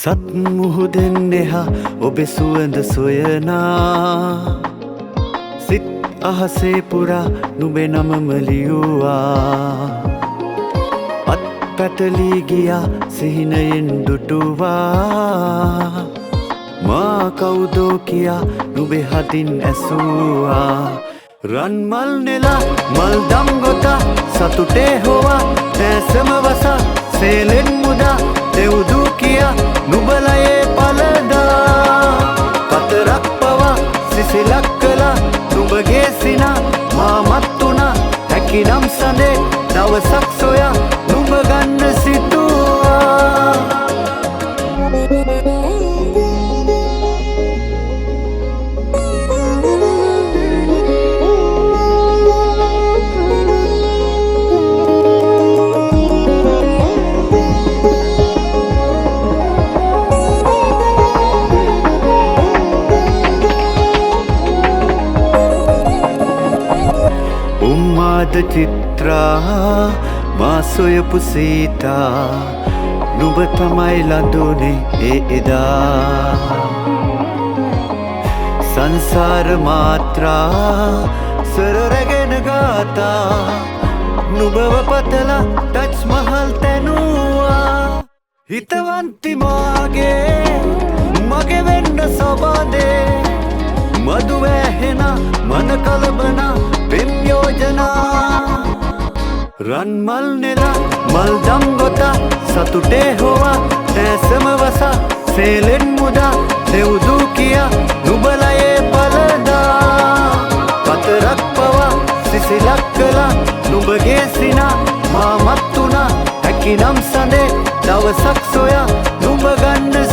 සත් මුහුදෙන් එහා ඔබේ සුවඳ සොයනා සිත් අහසේ පුරා නුඹේ නමම ලියුවා අත් පැටලී ගියා සිහිනයෙන් දුටුවා මා කවුදෝ කියා නුඹේ හදින් ඇසුවා රන් මල් නෙලා මල් දම් ගොතා සතුටේ හොවා දැසම වසා සේලෙන් මුදා දෙව්දූ කියා නුඹලයේ පලදා පතරක් පවා සිසිලක් කළා නුඹගේ සිනා මාමත් වුණා හැකිනම් සඳේ දවසක් සොයා නුඹ ගන්න සිතුවා උම්මාද චිත්‍රා මා සොයපු සීතා නුඹ තමයි ලඳුනේ ඒ එදා සංසාර මාත්‍රා සරරගෙන ගාතා නුඹව පතලා ටච් මහල් තැනුවා හිතවන්ති මාගේ මගේ වෙන්න සබඳේ මදු වැහෙන මන කලබන පෙම් යෝජනා රන් මල් නෙලා මල් දම් ගොතා සතුටේ හොවා දැසම වසා සේලෙන් මුදා දෙව්දූ කියා නුඹලයේ පලදා පතරක් පවා සිසිලක් කළා නුඹගේ සිනා මාමත් වුණා හැකිනම් සඳේ දවසක් සොයා නුඹ ගන්න